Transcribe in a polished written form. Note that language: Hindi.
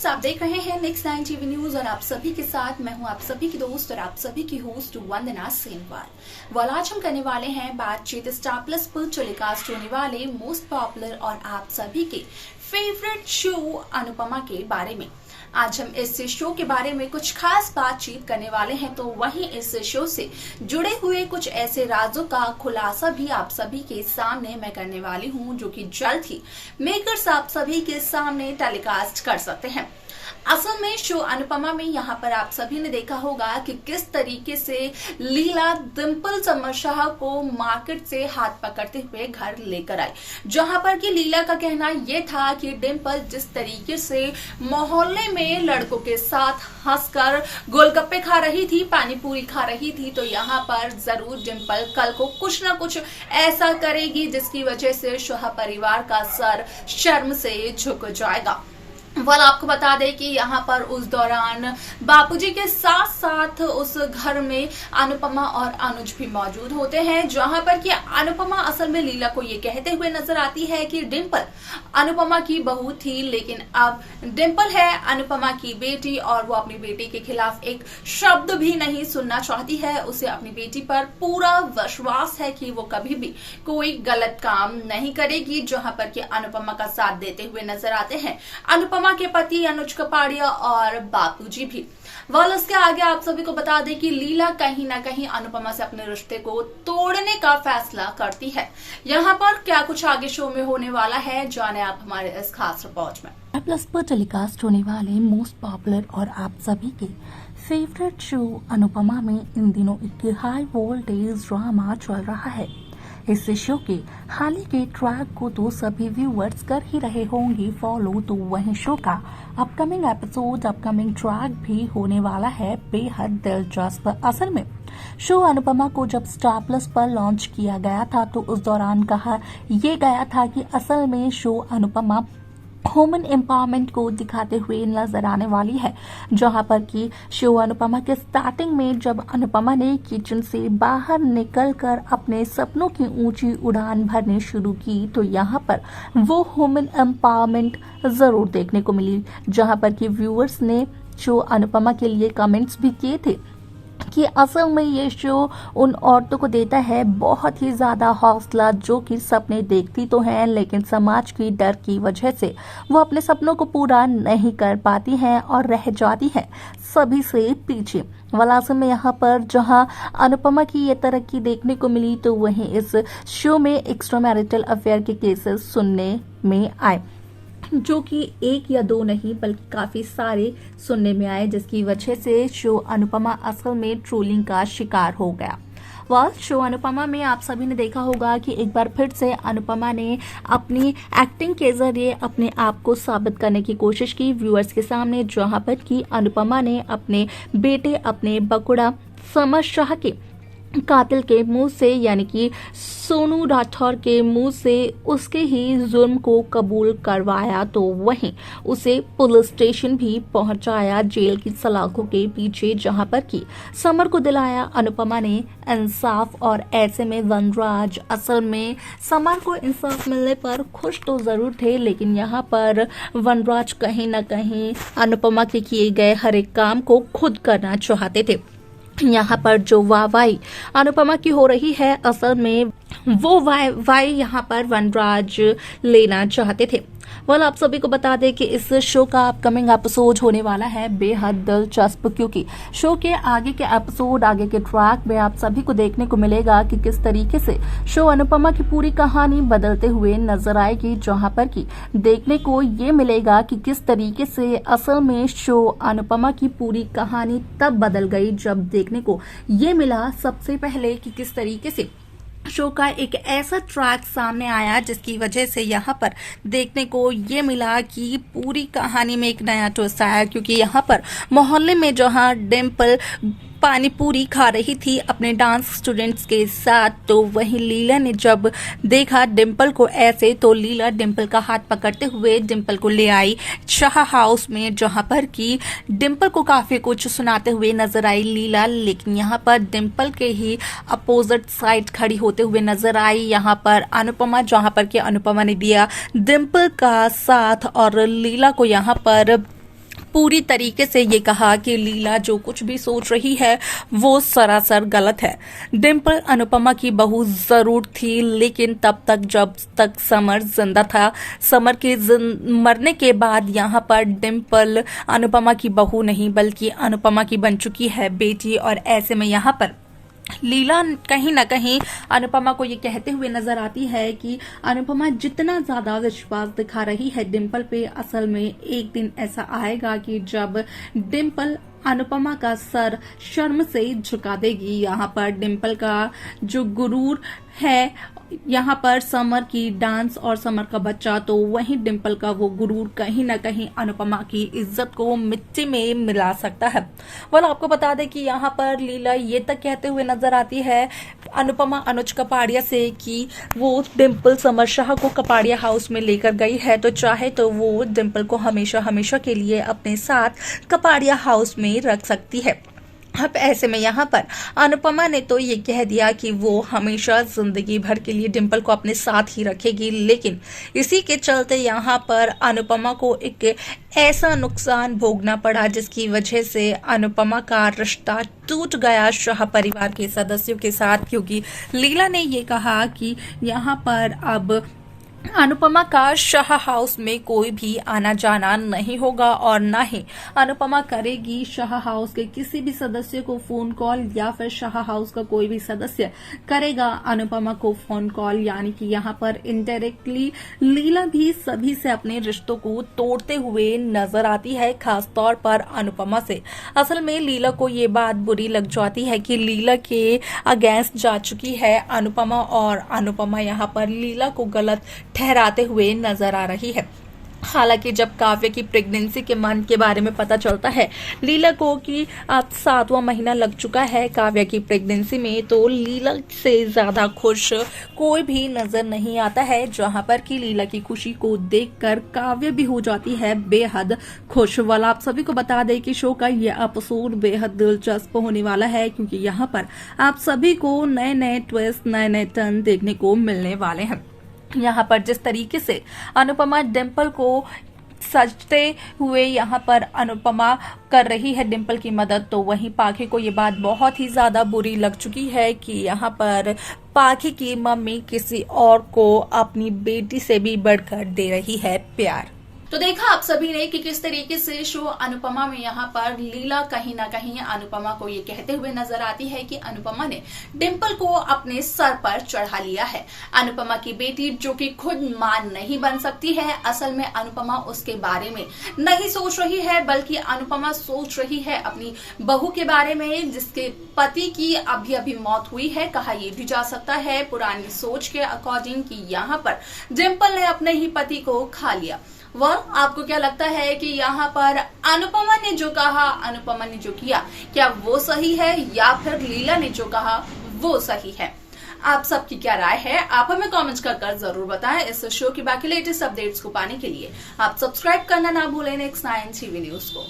फ्रेंड्स, आप देख रहे हैं नेक्स्ट 9 टीवी न्यूज और आप सभी के साथ मैं हूं आप सभी की दोस्त और आप सभी की होस्ट वंदना सेनवाल। आज हम करने वाले हैं बातचीत स्टार प्लस पर टेलीकास्ट होने वाले मोस्ट पॉपुलर और आप सभी के फेवरेट शो अनुपमा के बारे में। आज हम इस शो के बारे में कुछ खास बातचीत करने वाले हैं, तो वहीं इस शो से जुड़े हुए कुछ ऐसे राजों का खुलासा भी आप सभी के सामने मैं करने वाली हूं, जो कि जल्द ही मेकर्स आप सभी के सामने टेलीकास्ट कर सकते हैं। असल में शो अनुपमा में यहाँ पर आप सभी ने देखा होगा कि किस तरीके से लीला डिंपल समरशाह को मार्केट से हाथ पकड़ते हुए घर लेकर आई, जहां पर कि लीला का कहना यह था कि डिंपल जिस तरीके से मोहल्ले में लड़कों के साथ हंसकर गोलगप्पे खा रही थी, पानी पूरी खा रही थी, तो यहाँ पर जरूर डिंपल कल को कुछ ना कुछ ऐसा करेगी जिसकी वजह से शाह परिवार का सर शर्म से झुक जाएगा। आपको बता दें कि यहाँ पर उस दौरान बापूजी के साथ साथ उस घर में अनुपमा और अनुज भी मौजूद होते हैं, जहां पर कि अनुपमा असल में लीला को ये कहते हुए नजर आती है कि डिंपल अनुपमा की बहू थी, लेकिन अब डिंपल है अनुपमा की बेटी और वो अपनी बेटी के खिलाफ एक शब्द भी नहीं सुनना चाहती है। उसे अपनी बेटी पर पूरा विश्वास है कि वो कभी भी कोई गलत काम नहीं करेगी, जहां पर कि अनुपमा का साथ देते हुए नजर आते हैं अनुपमा के पति अनुज कपाड़िया और बापूजी भी। उसके आगे आप सभी को बता दें कि लीला कहीं ना कहीं अनुपमा से अपने रिश्ते को तोड़ने का फैसला करती है। यहाँ पर क्या कुछ आगे शो में होने वाला है, जाने आप हमारे इस खास रिपोर्ट में। प्लस पर टेलीकास्ट होने वाले मोस्ट पॉपुलर और आप सभी के फेवरेट शो अनुपमा में इन दिनों एक हाई वोल्टेज ड्रामा चल रहा है। इस शो के हाल ही के ट्रैक को तो सभी व्यूअर्स कर ही रहे होंगे फॉलो, तो वहीं शो का अपकमिंग एपिसोड अपकमिंग ट्रैक भी होने वाला है बेहद दिलचस्प। असल में शो अनुपमा को जब स्टार प्लस पर लॉन्च किया गया था तो उस दौरान कहा यह गया था कि असल में शो अनुपमा वुमेन एम्पावरमेंट को दिखाते हुए नजर आने वाली है, जहां पर कि शो अनुपमा के स्टार्टिंग में जब अनुपमा ने किचन से बाहर निकलकर अपने सपनों की ऊंची उड़ान भरने शुरू की, तो यहां पर वो वुमेन एम्पावरमेंट जरूर देखने को मिली, जहां पर कि व्यूअर्स ने शो अनुपमा के लिए कमेंट्स भी किए थे कि असल में ये शो उन औरतों को देता है बहुत ही ज्यादा हौसला, जो कि सपने देखती तो हैं लेकिन समाज की डर की वजह से वो अपने सपनों को पूरा नहीं कर पाती हैं और रह जाती हैं सभी से पीछे। असल में यहाँ पर जहाँ अनुपमा की ये तरक्की देखने को मिली, तो वहीं इस शो में एक्स्ट्रा मैरिटल अफेयर के केसेस सुनने में आए, जो कि एक या दो नहीं बल्कि काफी सारे सुनने में आए, जिसकी वजह से शो अनुपमा असल में ट्रोलिंग का शिकार हो गया। शो अनुपमा में आप सभी ने देखा होगा कि एक बार फिर से अनुपमा ने अपनी एक्टिंग के जरिए अपने आप को साबित करने की कोशिश की व्यूअर्स के सामने, जहां पर कि अनुपमा ने अपने बेटे अपने बकुड़ा समरशाह के कातिल के मुंह से यानी कि सोनू राठौर के मुंह से उसके ही जुर्म को कबूल करवाया, तो वहीं उसे पुलिस स्टेशन भी पहुंचाया जेल की सलाखों के पीछे, जहां पर कि समर को दिलाया अनुपमा ने इंसाफ। और ऐसे में वनराज असल में समर को इंसाफ मिलने पर खुश तो जरूर थे, लेकिन यहाँ पर वनराज कहीं ना कहीं अनुपमा के किए गए हर एक काम को खुद करना चाहते थे। यहाँ पर जो वाहवाही अनुपमा की हो रही है, असल में वो वाई यहाँ पर वनराज लेना चाहते थे। आप सभी को बता दें कि इस शो का अपकमिंग एपिसोड होने वाला है बेहद दिलचस्प, क्योंकि शो के आगे के एपिसोड आगे के ट्रैक में आप सभी को देखने को मिलेगा कि किस तरीके से शो अनुपमा की पूरी कहानी बदलते हुए नजर आएगी, जहां पर कि देखने को ये मिलेगा कि किस तरीके से असल में शो अनुपमा की पूरी कहानी तब बदल गई जब देखने को ये मिला सबसे पहले कि किस तरीके से शो का एक ऐसा ट्रैक सामने आया जिसकी वजह से यहाँ पर देखने को ये मिला कि पूरी कहानी में एक नया ट्विस्ट आया, क्योंकि यहाँ पर मोहल्ले में जहाँ डिंपल पानी पूरी खा रही थी अपने डांस स्टूडेंट्स के साथ, तो वहीं लीला ने जब देखा डिंपल को ऐसे, तो लीला डिंपल का हाथ पकड़ते हुए डिंपल को ले आई शाह हाउस में, जहां पर कि डिंपल को काफी कुछ सुनाते हुए नजर आई लीला, लेकिन यहाँ पर डिंपल के ही अपोजिट साइड खड़ी होते हुए नजर आई यहाँ पर अनुपमा, जहां पर कि अनुपमा ने दिया डिंपल का साथ और लीला को यहाँ पर पूरी तरीके से ये कहा कि लीला जो कुछ भी सोच रही है वो सरासर गलत है। डिम्पल अनुपमा की बहू जरूर थी, लेकिन तब तक जब तक समर जिंदा था। समर के मरने के बाद यहाँ पर डिम्पल अनुपमा की बहू नहीं बल्कि अनुपमा की बन चुकी है बेटी, और ऐसे में यहाँ पर लीला कहीं ना कहीं अनुपमा को ये कहते हुए नजर आती है कि अनुपमा जितना ज्यादा विश्वास दिखा रही है डिम्पल पे, असल में एक दिन ऐसा आएगा कि जब डिम्पल अनुपमा का सर शर्म से झुका देगी। यहाँ पर डिम्पल का जो गुरूर है, यहाँ पर समर की डांस और समर का बच्चा, तो वहीं डिम्पल का वो गुरूर कहीं ना कहीं अनुपमा की इज्जत को मिट्टी में मिला सकता है। वाला आपको बता दें कि यहाँ पर लीला ये तक कहते हुए नजर आती है अनुपमा अनुज कपाड़िया से कि वो डिम्पल समर शाह को कपाड़िया हाउस में लेकर गई है, तो चाहे तो वो डिम्पल को हमेशा हमेशा के लिए अपने साथ कपाड़िया हाउस में रख सकती है। अब ऐसे में यहाँ पर अनुपमा ने तो ये कह दिया कि वो हमेशा जिंदगी भर के लिए डिम्पल को अपने साथ ही रखेगी, लेकिन इसी के चलते यहाँ पर अनुपमा को एक ऐसा नुकसान भोगना पड़ा जिसकी वजह से अनुपमा का रिश्ता टूट गया शाह परिवार के सदस्यों के साथ, क्योंकि लीला ने ये कहा कि यहाँ पर अब अनुपमा का शाह हाउस में कोई भी आना जाना नहीं होगा और ना ही अनुपमा करेगी शाह हाउस के किसी भी सदस्य को फोन कॉल, या फिर शाह हाउस का कोई भी सदस्य करेगा अनुपमा को फोन कॉल। यानी कि यहाँ पर इनडायरेक्टली लीला भी सभी से अपने रिश्तों को तोड़ते हुए नजर आती है, खासतौर पर अनुपमा से। असल में लीला को ये बात बुरी लग जाती है कि लीला के अगेंस्ट जा चुकी है अनुपमा, और अनुपमा यहाँ पर लीला को गलत ठहराते हुए नजर आ रही है। हालांकि जब काव्य की प्रेगनेंसी के मंथ के बारे में पता चलता है लीला को कि अब 7वां महीना लग चुका है काव्य की प्रेगनेंसी में, तो लीला से ज्यादा खुश कोई भी नजर नहीं आता है। जहां पर कि लीला की खुशी को देखकर काव्य भी हो जाती है बेहद खुश। वाला आप सभी को बता दें कि शो का ये एपिसोड बेहद दिलचस्प होने वाला है, क्योंकि यहाँ पर आप सभी को नए नए ट्विस्ट, नए नए टर्न देखने को मिलने वाले हैं। यहाँ पर जिस तरीके से अनुपमा डिम्पल को सजते हुए यहाँ पर अनुपमा कर रही है डिम्पल की मदद, तो वहीं पाखी को ये बात बहुत ही ज्यादा बुरी लग चुकी है कि यहाँ पर पाखी की मम्मी किसी और को अपनी बेटी से भी बढ़कर दे रही है प्यार। तो देखा आप सभी ने कि किस तरीके से शो अनुपमा में यहाँ पर लीला कहीं ना कहीं अनुपमा को ये कहते हुए नजर आती है कि अनुपमा ने डिम्पल को अपने सर पर चढ़ा लिया है। अनुपमा की बेटी जो कि खुद मां नहीं बन सकती है, असल में अनुपमा उसके बारे में नहीं सोच रही है, बल्कि अनुपमा सोच रही है अपनी बहू के बारे में जिसके पति की अभी अभी मौत हुई है। कहा यह भी जा सकता है पुरानी सोच के अकॉर्डिंग कि यहाँ पर डिम्पल ने अपने ही पति को खा लिया। वह आपको क्या लगता है कि यहाँ पर अनुपमा ने जो कहा, अनुपमा ने जो किया, क्या वो सही है या फिर लीला ने जो कहा वो सही है? आप सबकी क्या राय है आप हमें कमेंट्स कर जरूर बताएं। इस शो की बाकी लेटेस्ट अपडेट्स को पाने के लिए आप सब्सक्राइब करना ना भूलें नेक्स्ट 9 टीवी न्यूज को।